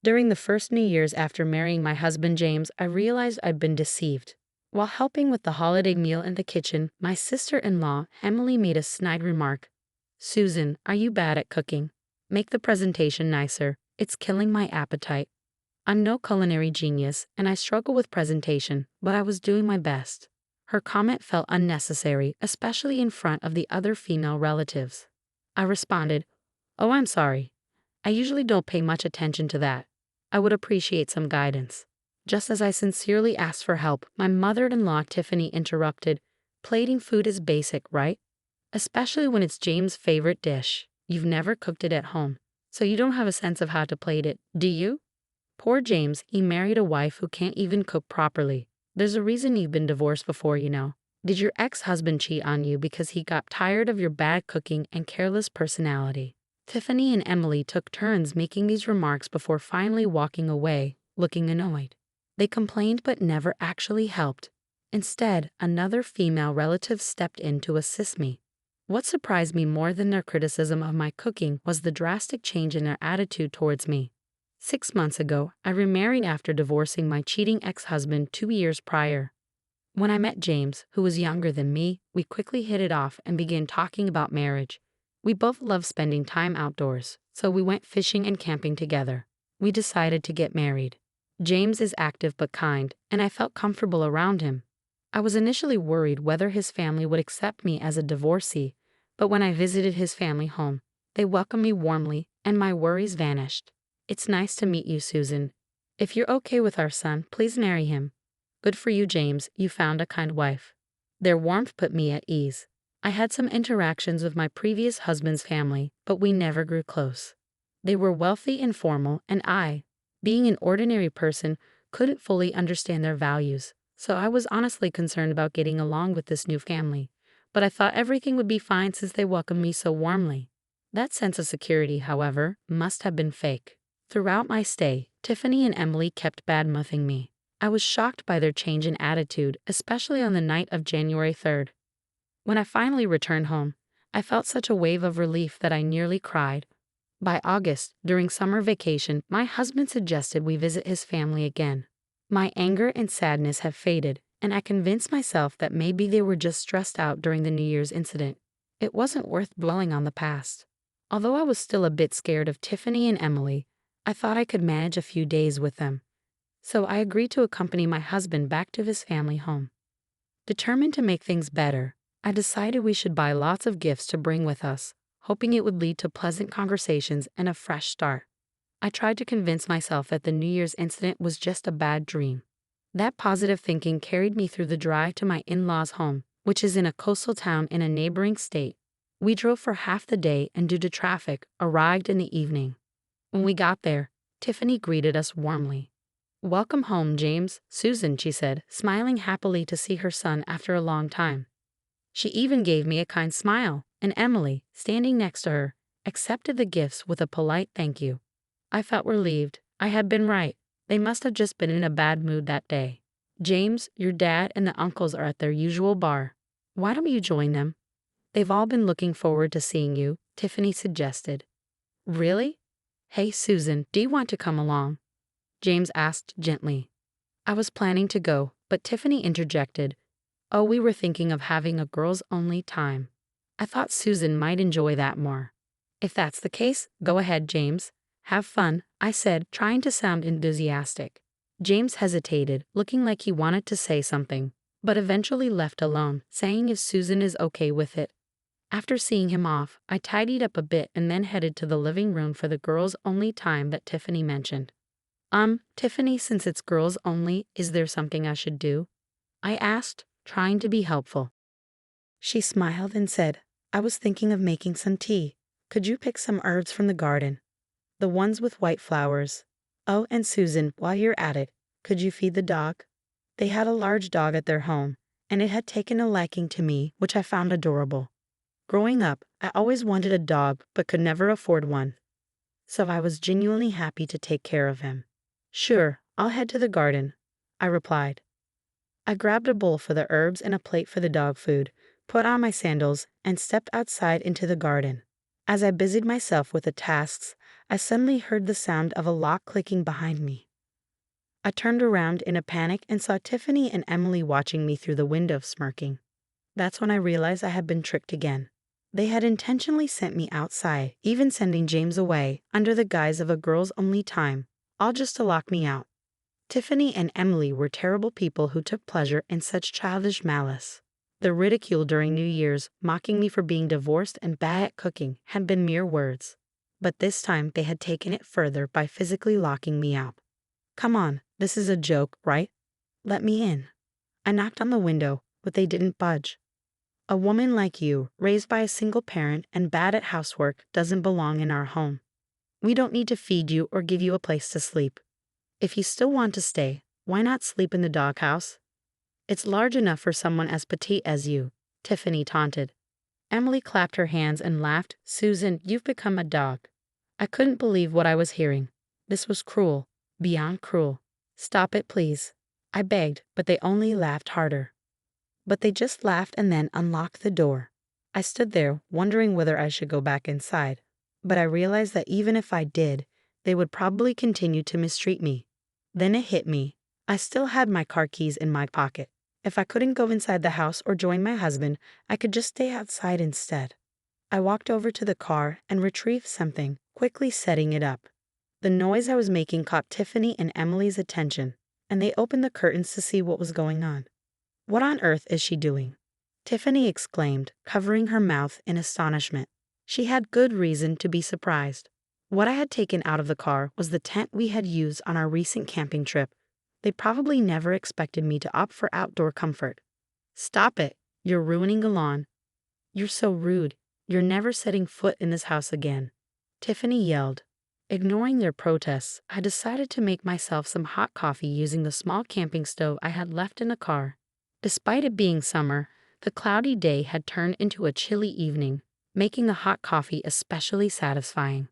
During the first New Year's after marrying my husband James, I realized I'd been deceived. While helping with the holiday meal in the kitchen, my sister-in-law, Emily, made a snide remark. "Susan, are you bad at cooking? Make the presentation nicer. It's killing my appetite." I'm no culinary genius, and I struggle with presentation, but I was doing my best. Her comment felt unnecessary, especially in front of the other female relatives. I responded, "Oh, I'm sorry. I usually don't pay much attention to that. I would appreciate some guidance." Just as I sincerely asked for help, my mother-in-law Tiffany interrupted. "Plating food is basic, right? Especially when it's James' favorite dish. You've never cooked it at home, so you don't have a sense of how to plate it, do you? Poor James, he married a wife who can't even cook properly. There's a reason you've been divorced before, you know. Did your ex-husband cheat on you because he got tired of your bad cooking and careless personality?" Tiffany and Emily took turns making these remarks before finally walking away, looking annoyed. They complained but never actually helped. Instead, another female relative stepped in to assist me. What surprised me more than their criticism of my cooking was the drastic change in their attitude towards me. 6 months ago, I remarried after divorcing my cheating ex-husband 2 years prior. When I met James, who was younger than me, we quickly hit it off and began talking about marriage. We both love spending time outdoors, so we went fishing and camping together. We decided to get married. James is active but kind, and I felt comfortable around him. I was initially worried whether his family would accept me as a divorcee, but when I visited his family home, they welcomed me warmly, and my worries vanished. "It's nice to meet you, Susan. If you're okay with our son, please marry him." "Good for you, James, you found a kind wife." Their warmth put me at ease. I had some interactions with my previous husband's family, but we never grew close. They were wealthy and formal, and I, being an ordinary person, couldn't fully understand their values, so I was honestly concerned about getting along with this new family. But I thought everything would be fine since they welcomed me so warmly. That sense of security, however, must have been fake. Throughout my stay, Tiffany and Emily kept bad-mouthing me. I was shocked by their change in attitude, especially on the night of January 3rd. When I finally returned home, I felt such a wave of relief that I nearly cried. By August, during summer vacation, my husband suggested we visit his family again. My anger and sadness have faded, and I convinced myself that maybe they were just stressed out during the New Year's incident. It wasn't worth dwelling on the past. Although I was still a bit scared of Tiffany and Emily, I thought I could manage a few days with them. So I agreed to accompany my husband back to his family home. Determined to make things better, I decided we should buy lots of gifts to bring with us, hoping it would lead to pleasant conversations and a fresh start. I tried to convince myself that the New Year's incident was just a bad dream. That positive thinking carried me through the drive to my in-laws' home, which is in a coastal town in a neighboring state. We drove for half the day and due to traffic, arrived in the evening. When we got there, Tiffany greeted us warmly. "Welcome home, James, Susan," she said, smiling happily to see her son after a long time. She even gave me a kind smile, and Emily, standing next to her, accepted the gifts with a polite thank you. I felt relieved. I had been right. They must have just been in a bad mood that day. "James, your dad and the uncles are at their usual bar. Why don't you join them? They've all been looking forward to seeing you," Tiffany suggested. "Really? Hey, Susan, do you want to come along?" James asked gently. I was planning to go, but Tiffany interjected. "Oh, we were thinking of having a girls-only time. I thought Susan might enjoy that more." "If that's the case, go ahead, James. Have fun," I said, trying to sound enthusiastic. James hesitated, looking like he wanted to say something, but eventually left alone, saying if Susan is okay with it. After seeing him off, I tidied up a bit and then headed to the living room for the girls-only time that Tiffany mentioned. Tiffany, since it's girls only, is there something I should do?" I asked, trying to be helpful. She smiled and said, "I was thinking of making some tea. Could you pick some herbs from the garden? The ones with white flowers. Oh, and Susan, while you're at it, could you feed the dog?" They had a large dog at their home, and it had taken a liking to me, which I found adorable. Growing up, I always wanted a dog but could never afford one, so I was genuinely happy to take care of him. "Sure, I'll head to the garden," I replied. I grabbed a bowl for the herbs and a plate for the dog food, put on my sandals, and stepped outside into the garden. As I busied myself with the tasks, I suddenly heard the sound of a lock clicking behind me. I turned around in a panic and saw Tiffany and Emily watching me through the window smirking. That's when I realized I had been tricked again. They had intentionally sent me outside, even sending James away, under the guise of a girls' only time, all just to lock me out. Tiffany and Emily were terrible people who took pleasure in such childish malice. The ridicule during New Year's, mocking me for being divorced and bad at cooking, had been mere words. But this time they had taken it further by physically locking me out. Come on, this is a joke, right? Let me in. I knocked on the window, but they didn't budge. A woman like you, raised by a single parent and bad at housework, doesn't belong in our home. We don't need to feed you or give you a place to sleep. If you still want to stay, why not sleep in the doghouse? It's large enough for someone as petite as you, Tiffany taunted. Emily clapped her hands and laughed. Susan, you've become a dog. I couldn't believe what I was hearing. This was cruel, beyond cruel. Stop it, please. I begged, but they only laughed harder. But they just laughed and then unlocked the door. I stood there, wondering whether I should go back inside. But I realized that even if I did, they would probably continue to mistreat me. Then it hit me. I still had my car keys in my pocket. If I couldn't go inside the house or join my husband, I could just stay outside instead. I walked over to the car and retrieved something, quickly setting it up. The noise I was making caught Tiffany and Emily's attention, and they opened the curtains to see what was going on. What on earth is she doing? Tiffany exclaimed, covering her mouth in astonishment. She had good reason to be surprised. What I had taken out of the car was the tent we had used on our recent camping trip. They probably never expected me to opt for outdoor comfort. Stop it. You're ruining the lawn. You're so rude. You're never setting foot in this house again. Tiffany yelled. Ignoring their protests, I decided to make myself some hot coffee using the small camping stove I had left in the car. Despite it being summer, the cloudy day had turned into a chilly evening, making the hot coffee especially satisfying.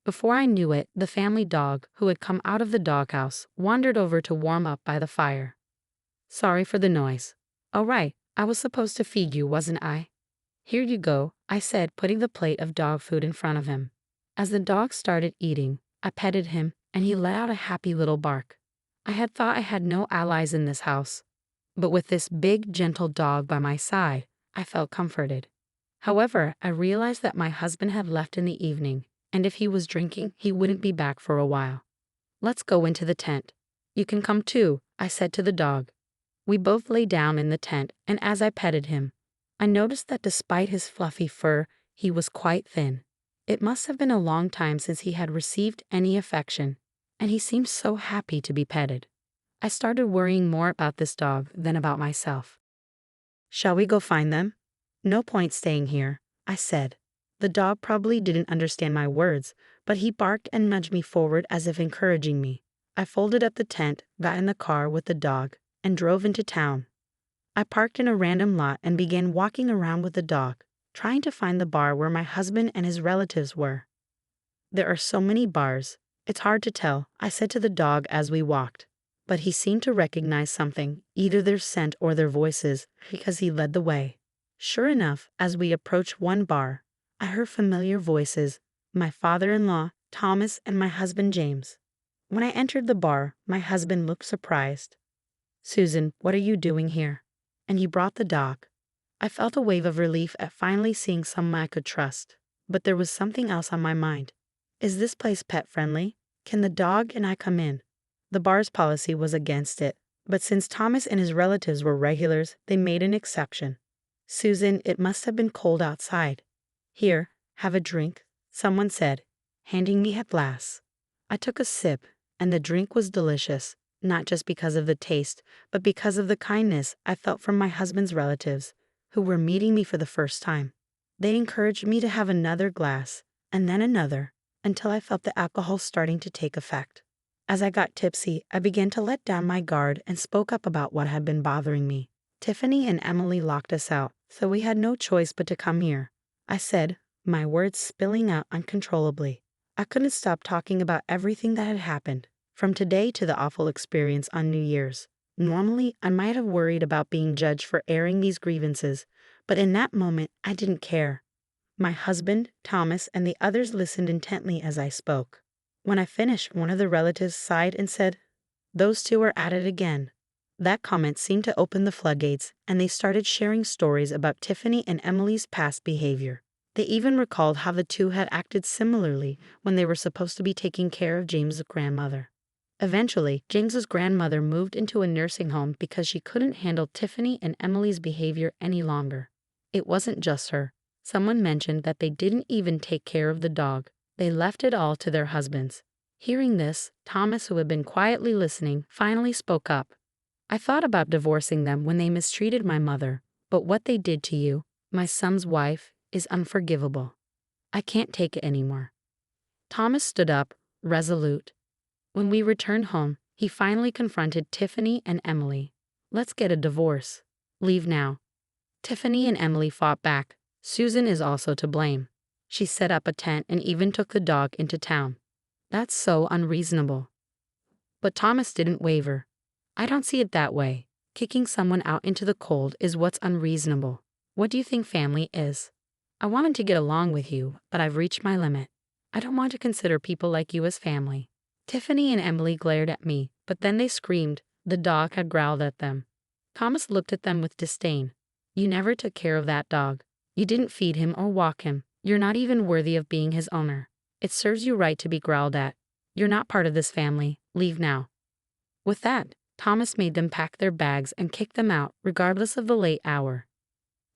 Before I knew it, the family dog, who had come out of the doghouse, wandered over to warm up by the fire. Sorry for the noise. Oh right, I was supposed to feed you, wasn't I? Here you go, I said, putting the plate of dog food in front of him. As the dog started eating, I petted him, and he let out a happy little bark. I had thought I had no allies in this house. But with this big, gentle dog by my side, I felt comforted. However, I realized that my husband had left in the evening, and if he was drinking, he wouldn't be back for a while. Let's go into the tent. You can come too, I said to the dog. We both lay down in the tent, and as I petted him, I noticed that despite his fluffy fur, he was quite thin. It must have been a long time since he had received any affection, and he seemed so happy to be petted. I started worrying more about this dog than about myself. Shall we go find them? No point staying here, I said. The dog probably didn't understand my words, but he barked and nudged me forward as if encouraging me. I folded up the tent, got in the car with the dog, and drove into town. I parked in a random lot and began walking around with the dog, trying to find the bar where my husband and his relatives were. There are so many bars, it's hard to tell, I said to the dog as we walked. But he seemed to recognize something, either their scent or their voices, because he led the way. Sure enough, as we approached one bar, I heard familiar voices, my father-in-law, Thomas, and my husband James. When I entered the bar, my husband looked surprised. Susan, what are you doing here? And he brought the dog. I felt a wave of relief at finally seeing someone I could trust. But there was something else on my mind. Is this place pet-friendly? Can the dog and I come in? The bar's policy was against it, but since Thomas and his relatives were regulars, they made an exception. Susan, it must have been cold outside. Here, have a drink, someone said, handing me a glass. I took a sip, and the drink was delicious, not just because of the taste, but because of the kindness I felt from my husband's relatives, who were meeting me for the first time. They encouraged me to have another glass, and then another, until I felt the alcohol starting to take effect. As I got tipsy, I began to let down my guard and spoke up about what had been bothering me. Tiffany and Emily locked us out, so we had no choice but to come here. I said, my words spilling out uncontrollably. I couldn't stop talking about everything that had happened, from today to the awful experience on New Year's. Normally, I might have worried about being judged for airing these grievances, but in that moment, I didn't care. My husband, Thomas, and the others listened intently as I spoke. When I finished, one of the relatives sighed and said, "Those two are at it again." That comment seemed to open the floodgates, and they started sharing stories about Tiffany and Emily's past behavior. They even recalled how the two had acted similarly when they were supposed to be taking care of James's grandmother. Eventually, James's grandmother moved into a nursing home because she couldn't handle Tiffany and Emily's behavior any longer. It wasn't just her. Someone mentioned that they didn't even take care of the dog. They left it all to their husbands. Hearing this, Thomas, who had been quietly listening, finally spoke up. "I thought about divorcing them when they mistreated my mother, but what they did to you, my son's wife, is unforgivable. I can't take it anymore." Thomas stood up, resolute. When we returned home, he finally confronted Tiffany and Emily. "Let's get a divorce. Leave now." Tiffany and Emily fought back. "Susan is also to blame. She set up a tent and even took the dog into town. That's so unreasonable." But Thomas didn't waver. "I don't see it that way. Kicking someone out into the cold is what's unreasonable. What do you think family is? I wanted to get along with you, but I've reached my limit. I don't want to consider people like you as family." Tiffany and Emily glared at me, but then they screamed. The dog had growled at them. Thomas looked at them with disdain. "You never took care of that dog. You didn't feed him or walk him. You're not even worthy of being his owner. It serves you right to be growled at. You're not part of this family. Leave now." With that, Thomas made them pack their bags and kick them out, regardless of the late hour.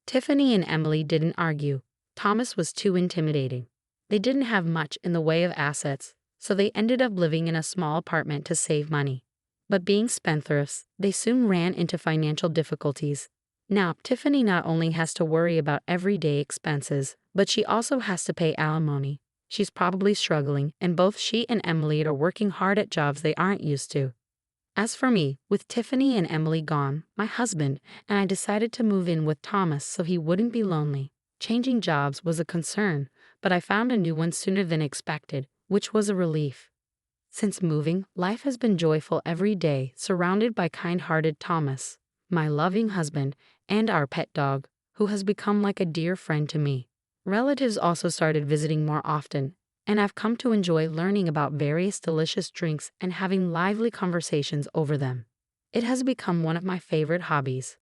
Tiffany and Emily didn't argue. Thomas was too intimidating. They didn't have much in the way of assets, so they ended up living in a small apartment to save money. But being spendthrifts, they soon ran into financial difficulties. Now, Tiffany not only has to worry about everyday expenses, but she also has to pay alimony. She's probably struggling, and both she and Emily are working hard at jobs they aren't used to. As for me, with Tiffany and Emily gone, my husband and I decided to move in with Thomas so he wouldn't be lonely. Changing jobs was a concern, but I found a new one sooner than expected, which was a relief. Since moving, life has been joyful every day, surrounded by kind-hearted Thomas, my loving husband, and our pet dog, who has become like a dear friend to me. Relatives also started visiting more often, and I've come to enjoy learning about various delicious drinks and having lively conversations over them. It has become one of my favorite hobbies.